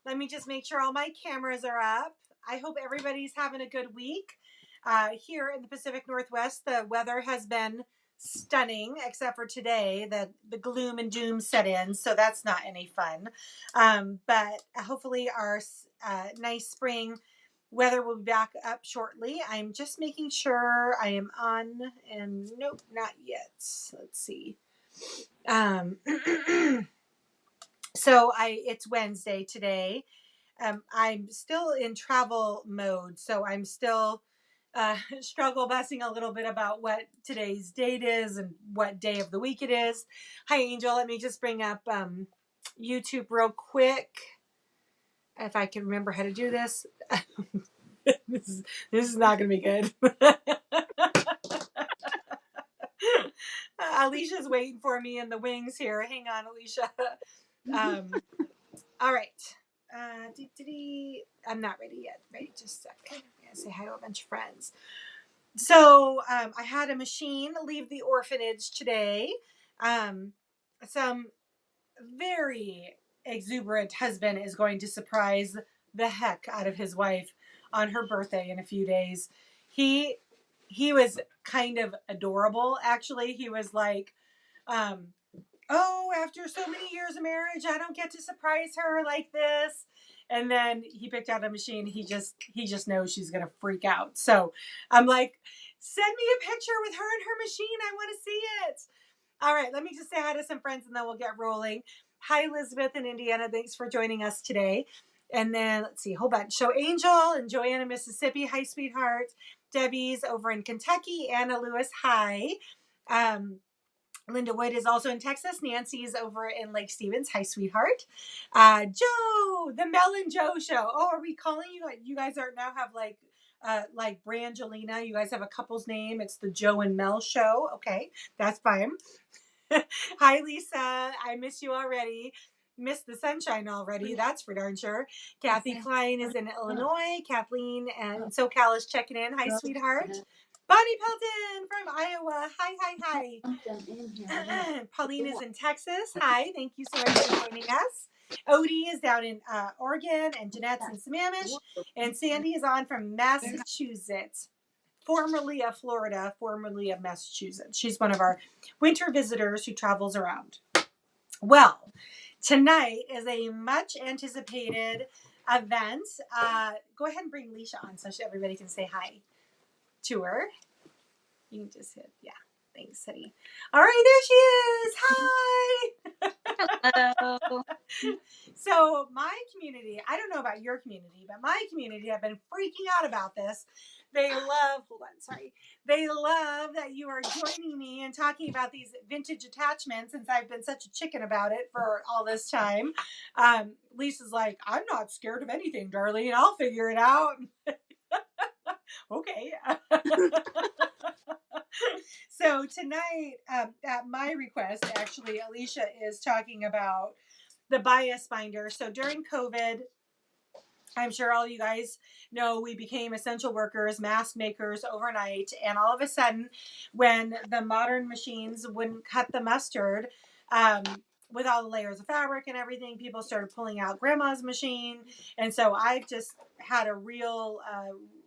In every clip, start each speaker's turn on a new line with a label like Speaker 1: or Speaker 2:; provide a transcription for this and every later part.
Speaker 1: Let me just make sure all my cameras are up. I hope everybody's having a good week. Here in the Pacific Northwest, the weather has been stunning, except for today. The gloom and doom set in, so that's not any fun. But hopefully our nice spring weather will be back up shortly. I'm just making sure I am on, and nope, not yet. Let's see. So it's Wednesday today. I'm still in travel mode, so I'm still struggle bussing a little bit about what today's date is and what day of the week it is. Hi, Angel. Let me just bring up YouTube real quick. If I can remember how to do this. This is not going to be good. Alicia's waiting for me in the wings here. Hang on, Alicia. All right. I'm not ready yet. Wait just a second. I'm going to say hi to a bunch of friends. So I had a machine leave the orphanage today. Some very exuberant husband is going to surprise the heck out of his wife on her birthday in a few days. He was kind of adorable, actually. He was like, oh, after so many years of marriage, I don't get to surprise her like this. And then he picked out a machine. He just knows she's going to freak out. So I'm like, send me a picture with her and her machine. I want to see it. All right, let me just say hi to some friends and then we'll get rolling. Hi, Elizabeth in Indiana. Thanks for joining us today. And then let's see, a whole bunch. So Angel and Joanna, Mississippi. Hi, sweetheart. Debbie's over in Kentucky. Anna Lewis. Hi. Linda Wood is also in Texas. Nancy's over in Lake Stevens. Hi, sweetheart. Joe, the Mel and Joe show. Oh, are we calling you? You guys now have like Brangelina. You guys have a couple's name. It's the Joe and Mel show. Okay, that's fine. Hi, Lisa. I miss you already. Missed the sunshine already. That's for darn sure. Kathy Klein is in Illinois. Kathleen and SoCal is checking in. Hi, sweetheart. Bonnie Pelton from Iowa. Hi. Pauline is in Texas. Hi. Thank you so much for joining us. Odie is down in Oregon, and Jeanette's in Sammamish, and Sandy is on from Massachusetts. Formerly of Florida, formerly of Massachusetts. She's one of our winter visitors who travels around. Well, tonight is a much anticipated event. Go ahead and bring Alicia on so everybody can say hi to her. You can just hit, yeah. Thanks, honey. All right, there she is. Hi.
Speaker 2: Hello.
Speaker 1: So my community, I don't know about your community, but my community have been freaking out about this. They love that you are joining me and talking about these vintage attachments since I've been such a chicken about it for all this time. Lisa's like, I'm not scared of anything, Darlene. I'll figure it out. Okay. So tonight, at my request, actually, Alicia is talking about the bias binder. So during COVID, I'm sure all you guys know we became essential workers, mask makers overnight. And all of a sudden, when the modern machines wouldn't cut the mustard, with all the layers of fabric and everything, people started pulling out grandma's machine. And so I've just had a real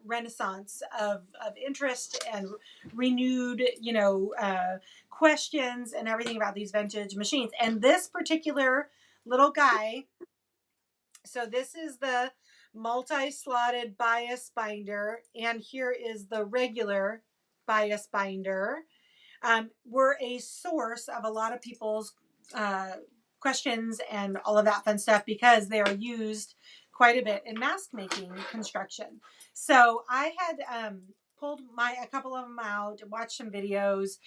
Speaker 1: renaissance of interest and renewed, questions and everything about these vintage machines. And this particular little guy, so this is the multi-slotted bias binder, and here is the regular bias binder. We're a source of a lot of people's questions and all of that fun stuff because they are used quite a bit in mask making construction. So I had pulled a couple of them out, watched some videos,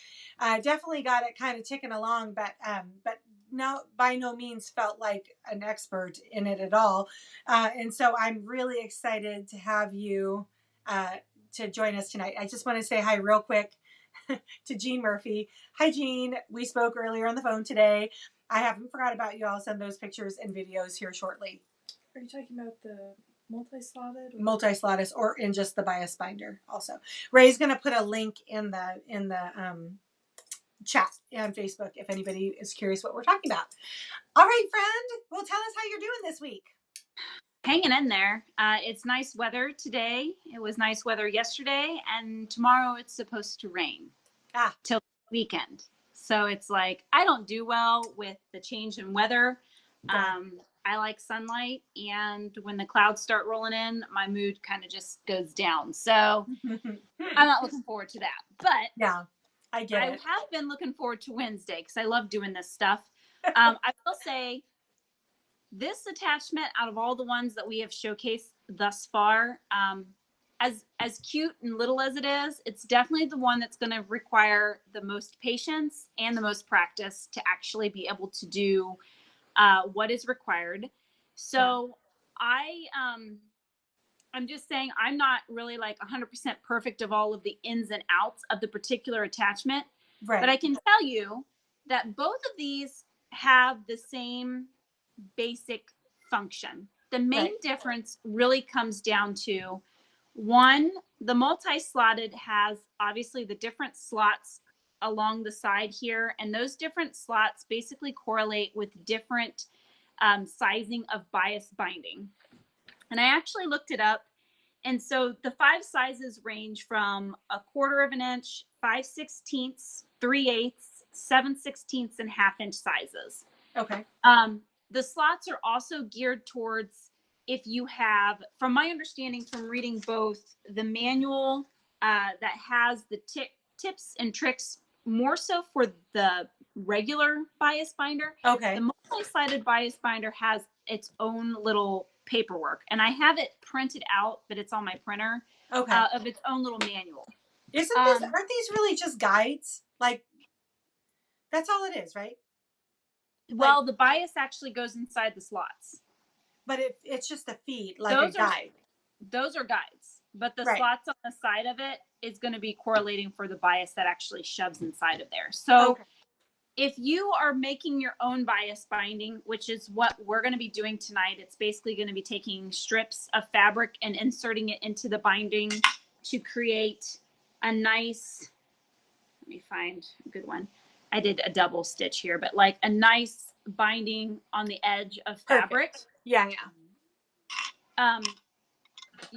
Speaker 1: definitely got it kind of ticking along, but no, by no means felt like an expert in it at all. And so I'm really excited to have you to join us tonight. I just want to say hi real quick to Jean Murphy. Hi, Jean. We spoke earlier on the phone today. I haven't forgot about you. I'll send those pictures and videos here shortly.
Speaker 3: Are you talking about the multi-slotted?
Speaker 1: Multi-slotted or in just the bias binder also. Ray's going to put a link in the chat on Facebook if anybody is curious what we're talking about. All right, friend. Well, tell us how you're doing this week.
Speaker 2: Hanging in there. It's nice weather today. It was nice weather yesterday, and tomorrow it's supposed to rain till the weekend. So it's like I don't do well with the change in weather. I like sunlight, and when the clouds start rolling in, my mood kind of just goes down. So I'm not looking forward to that. But
Speaker 1: yeah, I
Speaker 2: have been looking forward to Wednesday because I love doing this stuff. I will say this attachment, out of all the ones that we have showcased thus far, as cute and little as it is, it's definitely the one that's going to require the most patience and the most practice to actually be able to do what is required. So I'm just saying I'm not really like 100% perfect of all of the ins and outs of the particular attachment.
Speaker 1: Right.
Speaker 2: But I can tell you that both of these have the same basic function. The main difference really comes down to one, the multi-slotted has obviously the different slots along the side here, and those different slots basically correlate with different sizing of bias binding. And I actually looked it up. And so the 5 sizes range from 1/4 inch, 5/16, 3/8, 7/16, and 1/2 inch sizes.
Speaker 1: Okay.
Speaker 2: The slots are also geared towards if you have, from my understanding from reading both the manual that has the tips and tricks more so for the regular bias binder.
Speaker 1: Okay.
Speaker 2: The multi-sided bias binder has its own little paperwork, and I have it printed out, but it's on my printer of its own little manual.
Speaker 1: Aren't these really just guides? Like, that's all it is, right?
Speaker 2: Well, the bias actually goes inside the slots.
Speaker 1: But it's just a feed, like a guide.
Speaker 2: Those are guides, but the slots on the side of it is going to be correlating for the bias that actually shoves inside of there. So if you are making your own bias binding, which is what we're going to be doing tonight, it's basically going to be taking strips of fabric and inserting it into the binding to create a nice, let me find a good one. I did a double stitch here, but like a nice binding on the edge of fabric.
Speaker 1: Perfect. Yeah.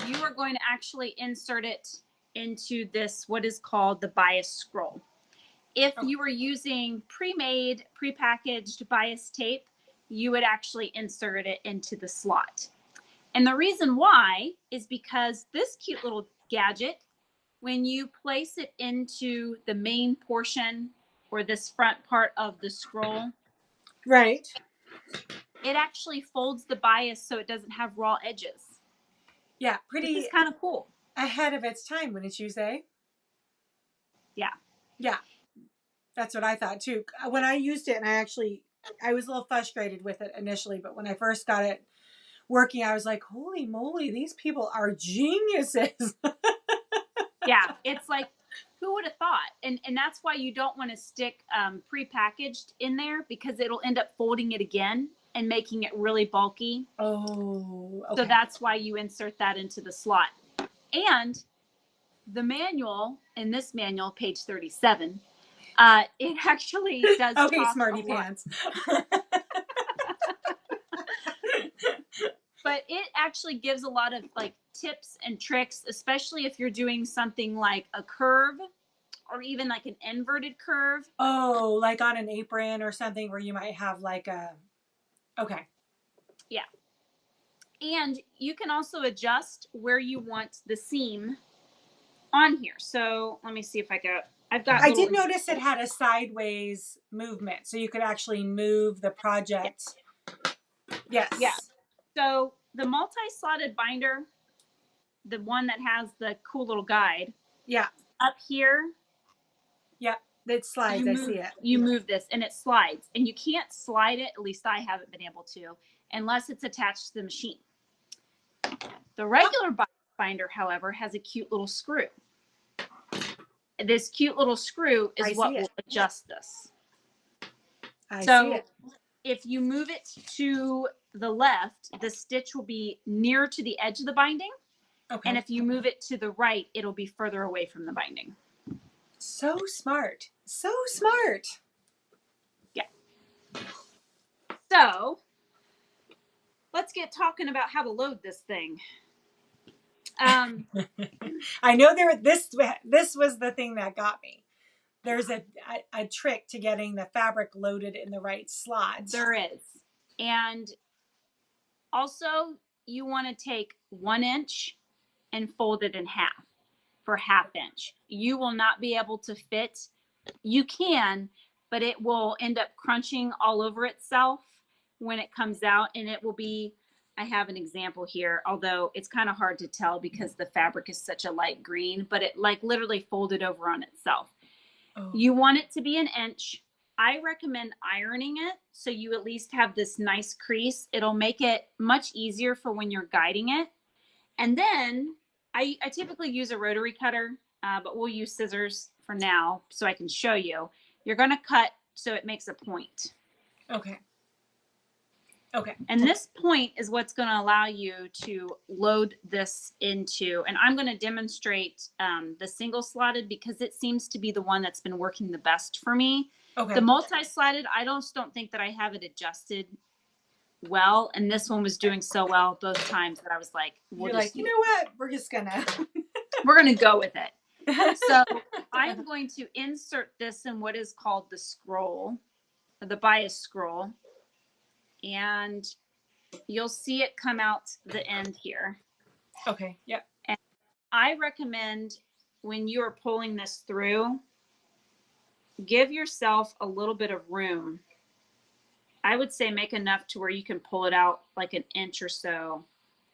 Speaker 2: You are going to actually insert it into this, what is called the bias scroll. If you were using pre-made, pre-packaged bias tape, you would actually insert it into the slot. And the reason why is because this cute little gadget, when you place it into the main portion or this front part of the scroll,
Speaker 1: right,
Speaker 2: it actually folds the bias so it doesn't have raw edges.
Speaker 1: Yeah, pretty.
Speaker 2: It's kind of cool.
Speaker 1: Ahead of its time, wouldn't you say? Yeah. That's what I thought too. When I used it, and I was a little frustrated with it initially, but when I first got it working, I was like, holy moly, these people are geniuses.
Speaker 2: Yeah, it's like, who would have thought? And that's why you don't want to stick pre-packaged in there, because it'll end up folding it again and making it really bulky.
Speaker 1: Oh, okay.
Speaker 2: So that's why you insert that into the slot. And the manual, in this manual, page 37, it actually does
Speaker 1: okay,
Speaker 2: talk
Speaker 1: smarty
Speaker 2: a lot.
Speaker 1: pants.
Speaker 2: But it actually gives a lot of like tips and tricks, especially if you're doing something like a curve or even like an inverted curve.
Speaker 1: Oh, like on an apron or something where you might have like a, okay.
Speaker 2: Yeah. And you can also adjust where you want the seam on here. So let me see if I
Speaker 1: did notice it had a sideways movement, so you could actually move the project. Yes.
Speaker 2: Yeah. So the multi-slotted binder, the one that has the cool little guide.
Speaker 1: Yeah.
Speaker 2: Up here.
Speaker 1: Yeah. It slides. I see it.
Speaker 2: You move this and it slides, and you can't slide it. At least I haven't been able to, unless it's attached to the machine. The regular binder, however, has a cute little screw. This cute little screw is what will adjust this.
Speaker 1: I see it.
Speaker 2: If you move it to the left, the stitch will be near to the edge of the binding. Okay. And if you move it to the right, it'll be further away from the binding.
Speaker 1: So smart. So smart.
Speaker 2: Yeah. So let's get talking about how to load this thing.
Speaker 1: I know this was the thing that got me. There's a trick to getting the fabric loaded in the right slot.
Speaker 2: There is. And also, you want to take 1 inch and fold it in half for 1/2 inch. You will not be able to fit. You can, but it will end up crunching all over itself when it comes out, and it will be, I have an example here, although it's kind of hard to tell because the fabric is such a light green, but it like literally folded over on itself.
Speaker 1: Oh.
Speaker 2: You want it to be 1 inch. I recommend ironing it so you at least have this nice crease. It'll make it much easier for when you're guiding it. And then I typically use a rotary cutter, but we'll use scissors for now so I can show you. You're going to cut so it makes a point.
Speaker 1: Okay. Okay.
Speaker 2: And this point is what's going to allow you to load this into, and I'm going to demonstrate the single slotted because it seems to be the one that's been working the best for me.
Speaker 1: Okay.
Speaker 2: The multi-slotted, I don't think that I have it adjusted well, and this one was doing so well both times that I was like,
Speaker 1: you're like, you know what? We're just gonna
Speaker 2: go with it. So I'm going to insert this in what is called the scroll, or the bias scroll, and you'll see it come out the end here.
Speaker 1: Okay. Yep.
Speaker 2: And I recommend when you are pulling this through, give yourself a little bit of room. I would say make enough to where you can pull it out like 1 inch or so.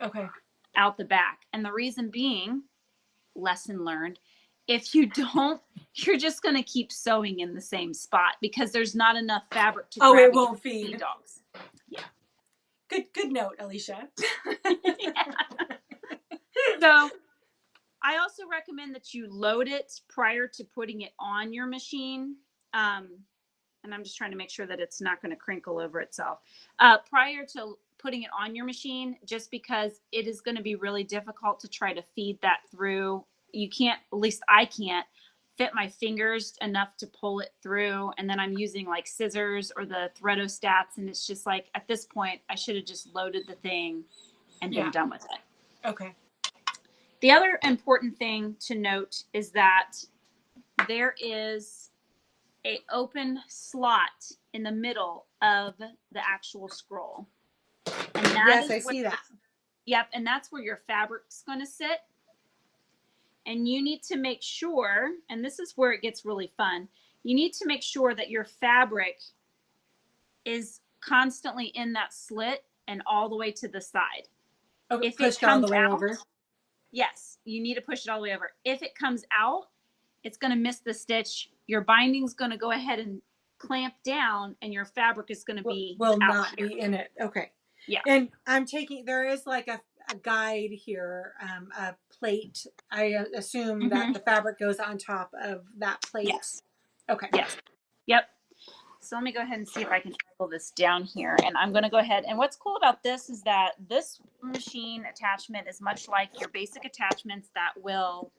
Speaker 1: Okay.
Speaker 2: Out the back. And the reason being, lesson learned, if you don't, you're just going to keep sewing in the same spot because there's not enough fabric to grab.
Speaker 1: It won't feed
Speaker 2: dogs. Yeah.
Speaker 1: Good note, Alicia.
Speaker 2: So I also recommend that you load it prior to putting it on your machine. And I'm just trying to make sure that it's not going to crinkle over itself. Prior to putting it on your machine, just because it is going to be really difficult to try to feed that through. You can't, at least I can't, fit my fingers enough to pull it through. And then I'm using like scissors or the threadostats. And it's just like, at this point, I should have just loaded the thing and been done with it.
Speaker 1: Okay.
Speaker 2: The other important thing to note is that there is an open slot in the middle of the actual scroll. And that
Speaker 1: yes, I see that.
Speaker 2: Yep, and that's where your fabric's going to sit. And you need to make sure, and this is where it gets really fun, you need to make sure that your fabric is constantly in that slit and all the way to the side.
Speaker 1: Okay,
Speaker 2: if
Speaker 1: pushed
Speaker 2: it comes
Speaker 1: all the way
Speaker 2: out,
Speaker 1: over.
Speaker 2: Yes, you need to push it all the way over. If it comes out, it's going to miss the stitch. Your binding's going to go ahead and clamp down, and your fabric is going to be
Speaker 1: will
Speaker 2: out
Speaker 1: not
Speaker 2: here.
Speaker 1: be in it. Okay.
Speaker 2: Yeah.
Speaker 1: And I'm taking, there is like a guide here, a plate. I assume that the fabric goes on top of that plate.
Speaker 2: Yes.
Speaker 1: Okay.
Speaker 2: Yes. Yep. So let me go ahead and see if I can pull this down here. And I'm going to go ahead. And what's cool about this is that this machine attachment is much like your basic attachments that will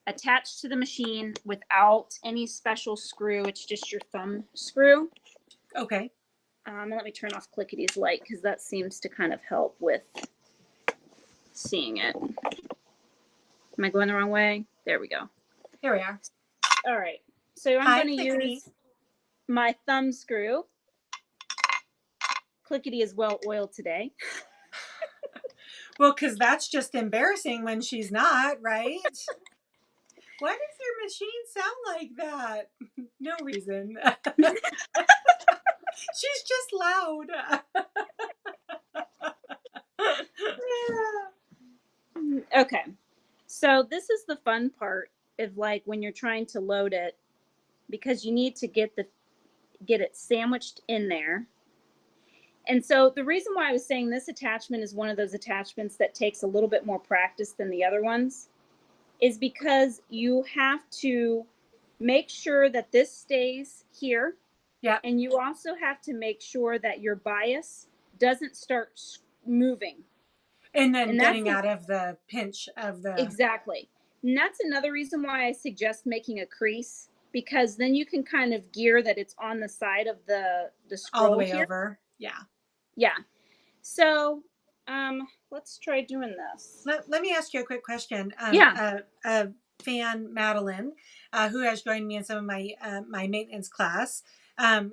Speaker 2: attach to the machine without any special screw. It's just your thumb screw.
Speaker 1: Okay.
Speaker 2: Let me turn off Clickity's light because that seems to kind of help with seeing it. Am I going the wrong way? There we go.
Speaker 1: Here we are.
Speaker 2: All right. So I'm going to use my thumb screw. Clickety is well oiled today.
Speaker 1: Well, because that's just embarrassing when she's not, right? Why does your machine sound like that? No reason. She's just loud.
Speaker 2: Okay. So this is the fun part of like when you're trying to load it, because you need to get it sandwiched in there. And so the reason why I was saying this attachment is one of those attachments that takes a little bit more practice than the other ones is because you have to make sure that this stays here.
Speaker 1: Yeah.
Speaker 2: And you also have to make sure that your bias doesn't start moving.
Speaker 1: And then getting out of the pinch of the...
Speaker 2: Exactly. And that's another reason why I suggest making a crease, because then you can kind of gear that it's on the side of the scroll
Speaker 1: all the way
Speaker 2: here.
Speaker 1: over. Yeah.
Speaker 2: Yeah. So Let's try doing this.
Speaker 1: Let me ask you a quick question.
Speaker 2: Yeah.
Speaker 1: A fan, Madeline, who has joined me in some of my my maintenance class.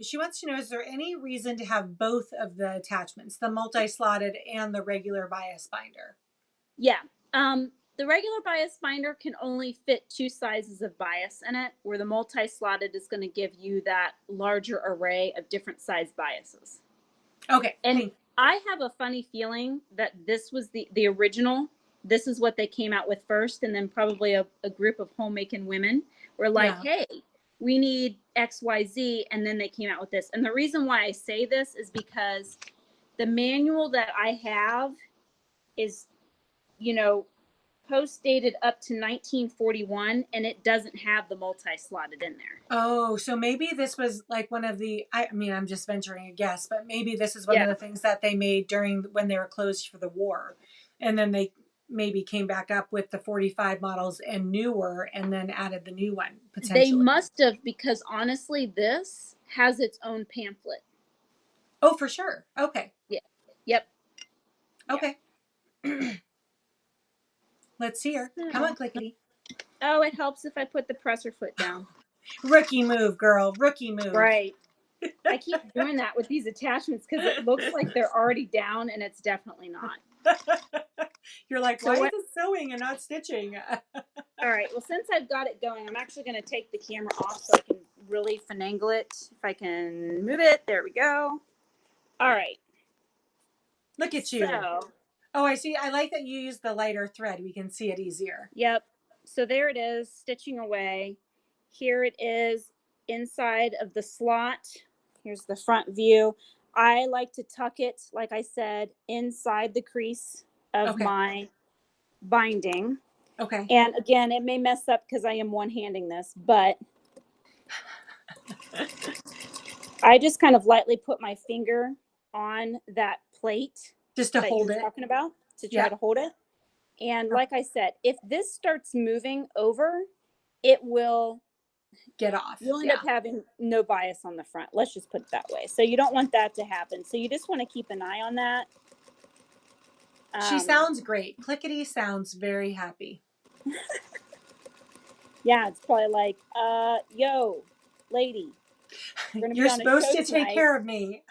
Speaker 1: She wants to know: is there any reason to have both of the attachments, the multi-slotted and the regular bias binder?
Speaker 2: Yeah. The regular bias binder can only fit 2 sizes of bias in it, where the multi-slotted is going to give you that larger array of different size biases.
Speaker 1: Okay.
Speaker 2: And I have a funny feeling that this was the original. This is what they came out with first, and then probably a group of homemaking women were like, hey, we need XYZ, and then they came out with this. And the reason why I say this is because the manual that I have is, you know, post dated up to 1941, and it doesn't have the multi-slotted in there.
Speaker 1: Oh, so maybe this was like one of the, I mean, I'm just venturing a guess, but maybe this is one of the things that they made during when they were closed for the war. And then they maybe came back up with the 45 models and newer and then added the new one potentially.
Speaker 2: They must have, because honestly, this has its own pamphlet.
Speaker 1: Oh, for sure. Okay.
Speaker 2: Yeah. Yep.
Speaker 1: Okay. Yeah. Let's see her. Come on, Clickety.
Speaker 2: Oh, it helps if I put the presser foot down.
Speaker 1: Rookie move, girl. Rookie move.
Speaker 2: Right. I keep doing that with these attachments because it looks like they're already down, and it's definitely not.
Speaker 1: You're like, why is it sewing and not stitching?
Speaker 2: All right. Well, since I've got it going, I'm actually going to take the camera off so I can really finagle it. If I can move it. There we go. All right.
Speaker 1: Look at you. Oh, I see. I like that you use the lighter thread. We can see it easier.
Speaker 2: Yep. So there it is, stitching away. Here it is inside of the slot. Here's the front view. I like to tuck it, like I said, inside the crease of my binding.
Speaker 1: Okay.
Speaker 2: And again, it may mess up because I am one-handing this, but I just kind of lightly put my finger on that plate
Speaker 1: just to hold it.
Speaker 2: Talking about to try to hold it. And like I said, if this starts moving over, it will
Speaker 1: get off.
Speaker 2: You'll end up having no bias on the front. Let's just put it that way. So you don't want that to happen. So you just want to keep an eye on that.
Speaker 1: She sounds great. Clickety sounds very happy.
Speaker 2: Yeah, it's probably like, yo, lady.
Speaker 1: You're supposed to take care of me.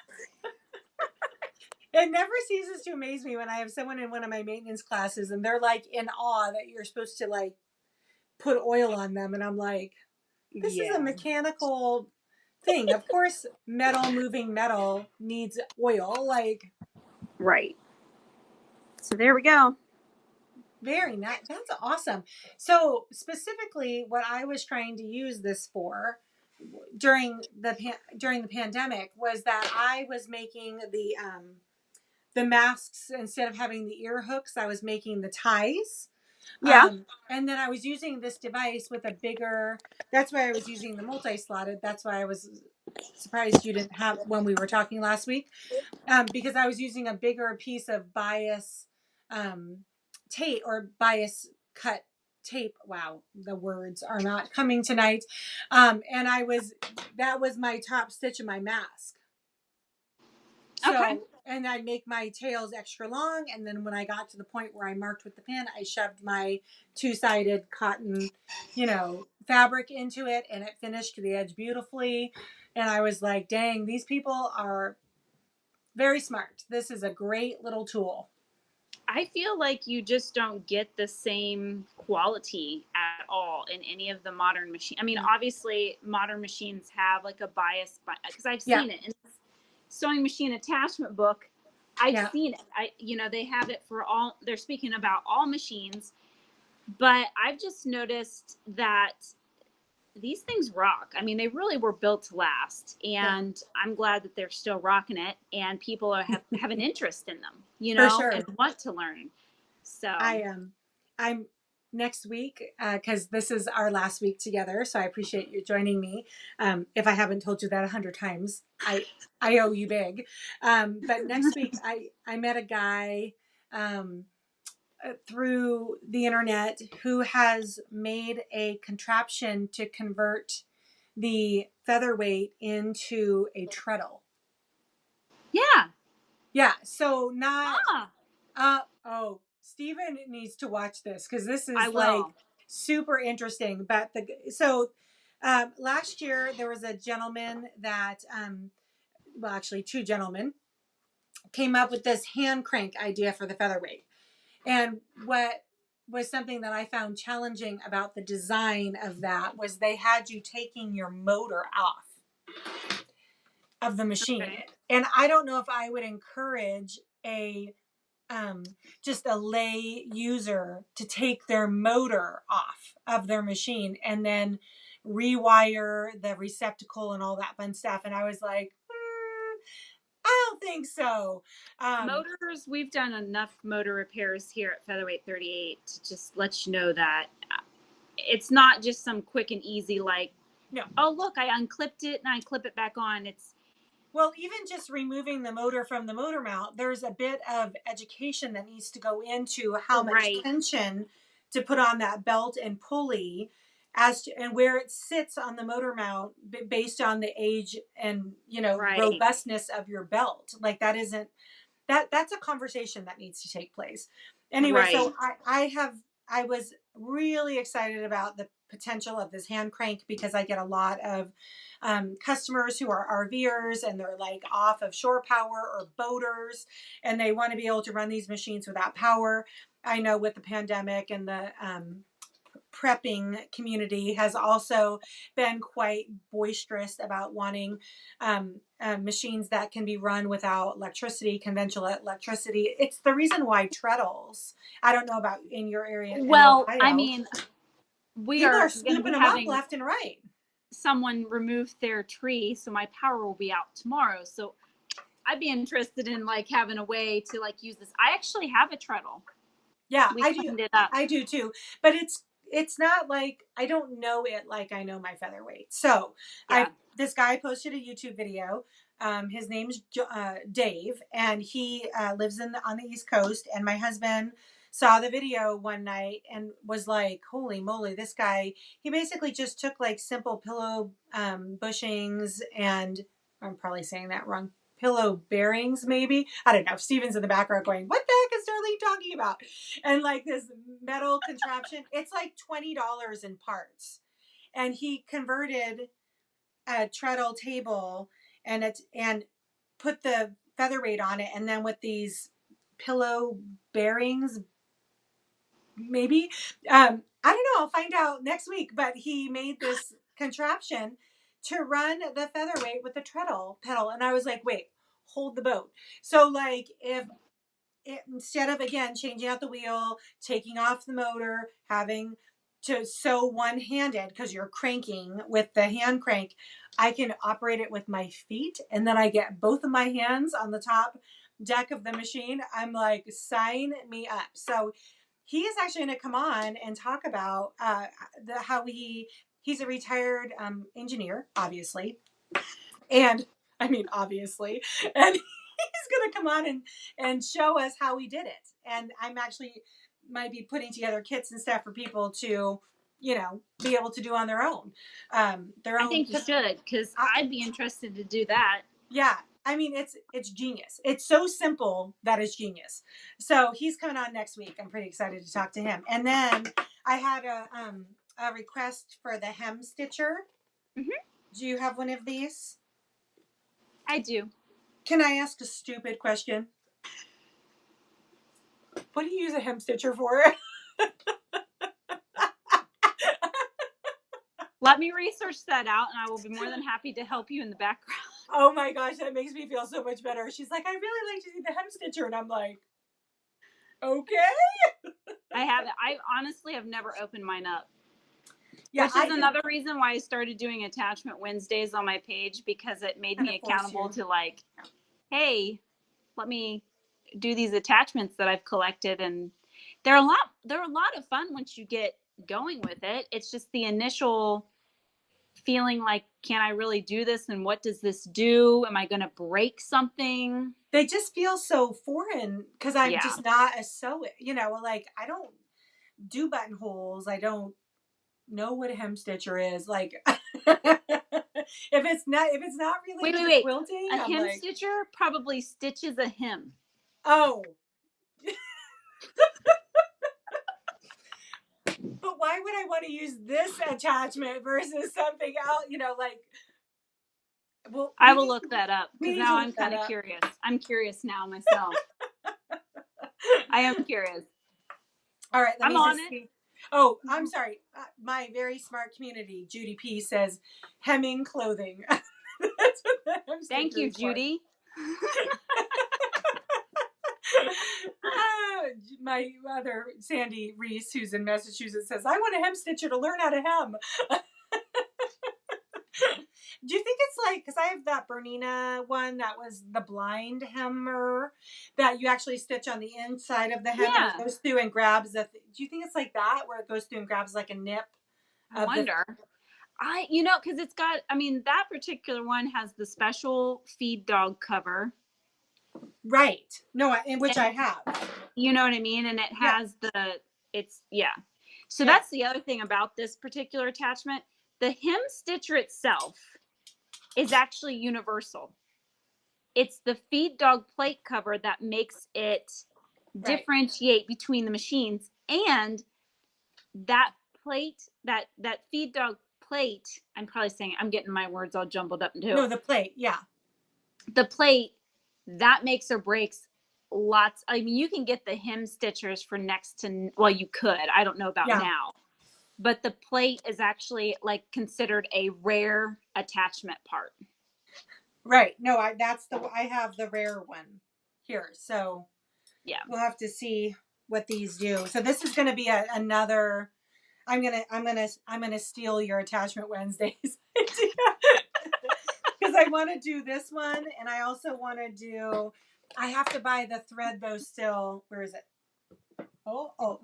Speaker 1: It never ceases to amaze me when I have someone in one of my maintenance classes and they're like in awe that you're supposed to like put oil on them. And I'm like, this is a mechanical thing. Of course, moving metal needs oil. Like,
Speaker 2: right. So there we go.
Speaker 1: Very nice. That's awesome. So specifically, what I was trying to use this for during the pandemic was that I was making the masks. Instead of having the ear hooks, I was making the ties.
Speaker 2: Yeah.
Speaker 1: And then I was using this device with a bigger, that's why I was using the multi-slotted. That's why I was surprised you didn't have when we were talking last week, because I was using a bigger piece of bias tape or bias cut tape. Wow, the words are not coming tonight. And that was my top stitch of my mask. So, and I'd make my tails extra long. And then when I got to the point where I marked with the pin, I shoved my 2-sided cotton, fabric into it, and it finished the edge beautifully. And I was like, dang, these people are very smart. This is a great little tool.
Speaker 2: I feel like you just don't get the same quality at all in any of the modern machines. I mean, obviously, modern machines have like a bias, because I've seen it in the sewing machine attachment book. I've seen it. They have it for all. They're speaking about all machines, but I've just noticed that these things rock. I mean, they really were built to last, and I'm glad that they're still rocking it, and people have an interest in them, and want to learn. So
Speaker 1: I'm next week, because this is our last week together, so I appreciate you joining me. If I haven't told you that 100 times, I owe you big. But next week, I met a guy through the internet who has made a contraption to convert the featherweight into a treadle.
Speaker 2: Yeah.
Speaker 1: Yeah. So not Steven needs to watch this because this is
Speaker 2: I
Speaker 1: like
Speaker 2: will.
Speaker 1: super interesting. But last year there was a gentleman that, well, actually two gentlemen came up with this hand crank idea for the featherweight. And what was something that I found challenging about the design of that was they had you taking your motor off of the machine.
Speaker 2: Okay.
Speaker 1: And I don't know if I would encourage a just a lay user to take their motor off of their machine and then rewire the receptacle and all that fun stuff. And I was like, I don't think so.
Speaker 2: Motors, we've done enough motor repairs here at Featherweight38 to just let you know that it's not just some quick and easy, like,
Speaker 1: No.
Speaker 2: oh, look, I unclipped it and I clip it back on. It's,
Speaker 1: Well, even just removing the motor from the motor mount, there's a bit of education that needs to go into how much
Speaker 2: right.
Speaker 1: tension to put on that belt and pulley and where it sits on the motor mount based on the age and,
Speaker 2: Right.
Speaker 1: robustness of your belt. Like that's a conversation that needs to take place. Anyway,
Speaker 2: Right.
Speaker 1: so I was really excited about the potential of this hand crank because I get a lot of customers who are RVers and they're like off of shore power or boaters and they want to be able to run these machines without power. I know with the pandemic and the prepping community has also been quite boisterous about wanting machines that can be run without electricity, conventional electricity. It's the reason why treadles, I don't know about in your area in
Speaker 2: Well,
Speaker 1: Ohio,
Speaker 2: I mean, we
Speaker 1: people
Speaker 2: are
Speaker 1: are
Speaker 2: going to
Speaker 1: scooping
Speaker 2: be
Speaker 1: them up
Speaker 2: having
Speaker 1: left and right.
Speaker 2: someone remove their tree, so my power will be out tomorrow. So I'd be interested in like having a way to like use this. I actually have a treadle.
Speaker 1: Yeah,
Speaker 2: We
Speaker 1: I
Speaker 2: cleaned
Speaker 1: do.
Speaker 2: it up.
Speaker 1: I do too. But it's not like I don't know it like I know my featherweight. So
Speaker 2: Yeah.
Speaker 1: this guy posted a YouTube video. His name's Dave, and he lives on the East Coast. And my husband saw the video one night and was like, "Holy moly, this guy!" He basically just took like simple pillow bushings, and I'm probably saying that wrong. Pillow bearings, maybe. I don't know. Steven's in the background going, "What the heck is Darlene talking about?" And like this metal contraption, it's like $20 in parts. And he converted a treadle table and put the featherweight on it, and then with these pillow bearings, maybe. I don't know. I'll find out next week. But he made this contraption to run the featherweight with the treadle pedal, and I was like, "Wait, hold the boat." So like if instead of again changing out the wheel, taking off the motor, having to sew one-handed because you're cranking with the hand crank, I can operate it with my feet, and then I get both of my hands on the top deck of the machine. I'm like, sign me up. So he is actually going to come on and talk about how he's a retired engineer, obviously, and I mean obviously, and he's going to come on and show us how he did it. And I'm actually might be putting together kits and stuff for people to, be able to do on their own.
Speaker 2: I think you should, because I'd be interested to do that.
Speaker 1: Yeah. I mean, it's genius. It's so simple that it's genius. So he's coming on next week. I'm pretty excited to talk to him. And then I had a request for the hem stitcher.
Speaker 2: Mm-hmm.
Speaker 1: Do you have one of these?
Speaker 2: I do.
Speaker 1: Can I ask a stupid question? What do you use a hem stitcher for?
Speaker 2: Let me research that out, and I will be more than happy to help you in the background.
Speaker 1: Oh my gosh, that makes me feel so much better. She's like, "I really like to see the hem stitcher," and I'm like, "Okay."
Speaker 2: I haven't. I honestly have never opened mine up.
Speaker 1: Yeah,
Speaker 2: which is another reason why I started doing Attachment Wednesdays on my page, because it made me accountable to like, hey, let me do these attachments that I've collected, and they're a lot of fun once you get going with it. It's just the initial feeling like, can I really do this, and what does this do? Am I going to break something?
Speaker 1: They just feel so foreign because I'm just not a sewer. Like I don't do buttonholes. I don't know what a hem stitcher is. Like if it's not related to quilting,
Speaker 2: a hem stitcher probably stitches a hem.
Speaker 1: Oh. But why would I want to use this attachment versus something else? Well,
Speaker 2: I will look that up
Speaker 1: we
Speaker 2: because
Speaker 1: need
Speaker 2: now
Speaker 1: to
Speaker 2: I'm
Speaker 1: look that
Speaker 2: kind of
Speaker 1: up.
Speaker 2: curious. I'm curious now myself. I am curious.
Speaker 1: All right, let
Speaker 2: I'm
Speaker 1: me
Speaker 2: on
Speaker 1: just
Speaker 2: it.
Speaker 1: see. Oh, I'm sorry. My very smart community, Judy P, says hemming clothing. That's what the hem
Speaker 2: Thank
Speaker 1: stitcher
Speaker 2: you,
Speaker 1: is for.
Speaker 2: Judy.
Speaker 1: My other Sandy Reese, who's in Massachusetts, says, I want a hem stitcher to learn how to hem. Do you think it's like, because I have that Bernina one that was the blind hemmer that you actually stitch on the inside of the hem and it goes through and grabs do you think it's like that where it goes through and grabs like a nip?
Speaker 2: I wonder. Because it's got, that particular one has the special feed dog cover.
Speaker 1: Right. No, which I have.
Speaker 2: You know what I mean? And it has So that's the other thing about this particular attachment. The hem stitcher itself is actually universal. It's the feed dog plate cover that makes it differentiate between the machines. And that plate, that feed dog plate, I'm probably saying, I'm getting my words all jumbled up too.
Speaker 1: No, the plate, yeah.
Speaker 2: The plate, that makes or breaks lots. You can get the hem stitchers for next to, well, you could. I don't know about now. But the plate is actually like considered a rare attachment part. Right.
Speaker 1: No, I have the rare one here. So
Speaker 2: yeah,
Speaker 1: we'll have to see what these do. So this is going to be another. I'm gonna steal your attachment Wednesdays because I want to do this one, and I also want to do. I have to buy the thread though. Still, where is it? Oh,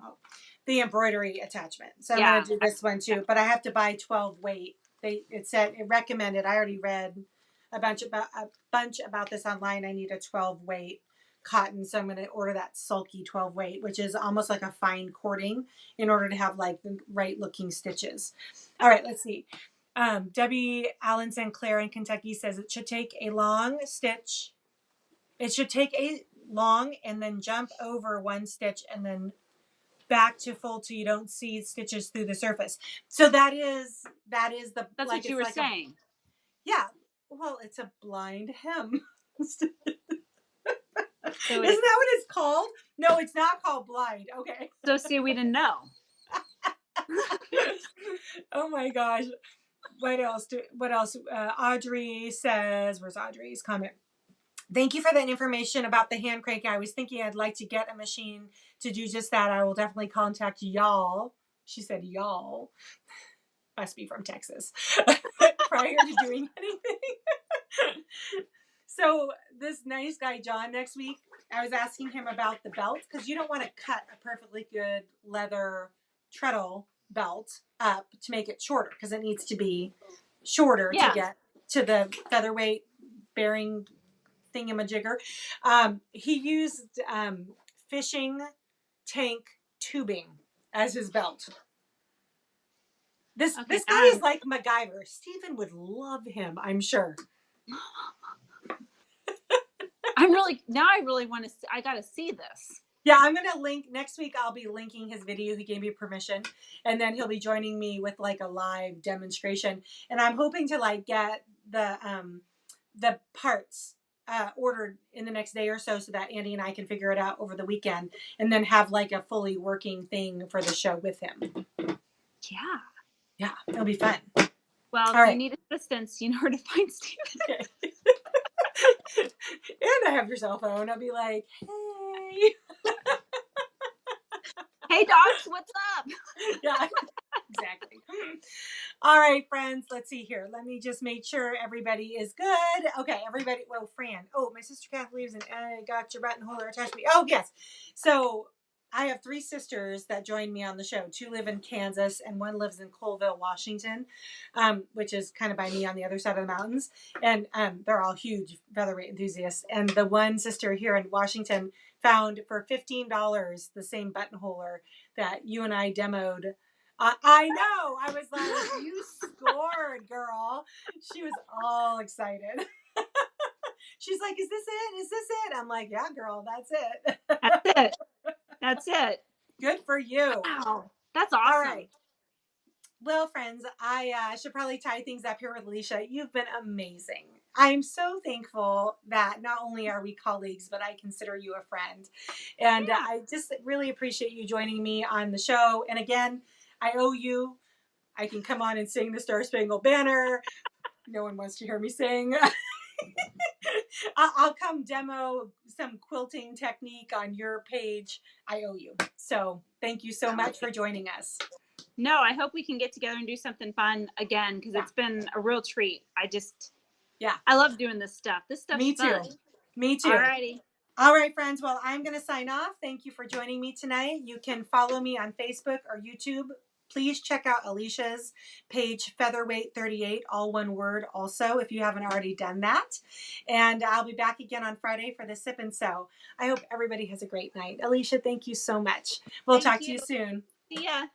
Speaker 1: the embroidery attachment. So I'm gonna do this one too, but I have to buy 12 weight. It recommended. I already read a bunch about this online. I need a 12 weight cotton, so I'm going to order that sulky 12 weight, which is almost like a fine cording in order to have like the right looking stitches. All right, let's see. Debbie Allen Sinclair in Kentucky says it should take a long stitch. It should take a long and then jump over one stitch and then back to full till you don't see stitches through the surface. So that is
Speaker 2: that's like, what you were saying.
Speaker 1: Yeah. Well, it's a blind hem. So isn't that what it's called? No, it's not called blind. Okay.
Speaker 2: So see, we didn't know.
Speaker 1: Oh my gosh. What else? Audrey says, where's Audrey's comment? Thank you for that information about the hand crank. I was thinking I'd like to get a machine to do just that. I will definitely contact y'all. She said y'all. Must be from Texas. Prior to doing anything. So this nice guy, John, next week, I was asking him about the belt because you don't want to cut a perfectly good leather treadle belt up to make it shorter because it needs to be shorter to get to the featherweight bearing thingamajigger. He used fishing tank tubing as his belt. This guy is like MacGyver. Stephen would love him, I'm sure.
Speaker 2: I really want to see, I got to see this.
Speaker 1: Yeah, I'm going to link next week. I'll be linking his video. He gave me permission, and then he'll be joining me with like a live demonstration. And I'm hoping to like get the parts ordered in the next day or so that Andy and I can figure it out over the weekend and then have like a fully working thing for the show with him. Yeah, it'll be fun.
Speaker 2: Well, if you need assistance, you know where to find Stephen.
Speaker 1: Okay. And I have your cell phone. I'll be like, hey.
Speaker 2: Hey, docs, what's up?
Speaker 1: Yeah, exactly. All right, friends. Let's see here. Let me just make sure everybody is good. Okay, everybody. Well, Fran. Oh, my sister Kathleen lives in. Got your buttonhole attached to me. Oh, yes. So I have 3 sisters that joined me on the show. 2 live in Kansas and 1 lives in Colville, Washington, which is kind of by me on the other side of the mountains. And they're all huge featherweight enthusiasts. And the one sister here in Washington found for $15 the same buttonholer that you and I demoed. I know. I was like, you scored, girl. She was all excited. She's like, is this it? Is this it? I'm like, yeah, girl, that's it.
Speaker 2: That's it. That's it.
Speaker 1: Good for you.
Speaker 2: Wow. That's awesome.
Speaker 1: All right. Well, friends, I should probably tie things up here with Alicia. You've been amazing. I'm so thankful that not only are we colleagues, but I consider you a friend. And
Speaker 2: Yeah.
Speaker 1: I just really appreciate you joining me on the show. And again, I owe you. I can come on and sing the Star Spangled Banner. No one wants to hear me sing. I'll come demo some quilting technique on your page. I owe you. So thank you so much for joining us.
Speaker 2: No, I hope we can get together and do something fun again because it's been a real treat. I love doing this stuff. This stuff's
Speaker 1: Me too.
Speaker 2: fun.
Speaker 1: Me too.
Speaker 2: Alrighty.
Speaker 1: All right, friends. Well, I'm going to sign off. Thank you for joining me tonight. You can follow me on Facebook or YouTube. Please check out Alicia's page, Featherweight38, all one word also, if you haven't already done that. And I'll be back again on Friday for the Sip and Sew. I hope everybody has a great night. Alicia, thank you so much. We'll talk to you soon.
Speaker 2: See ya.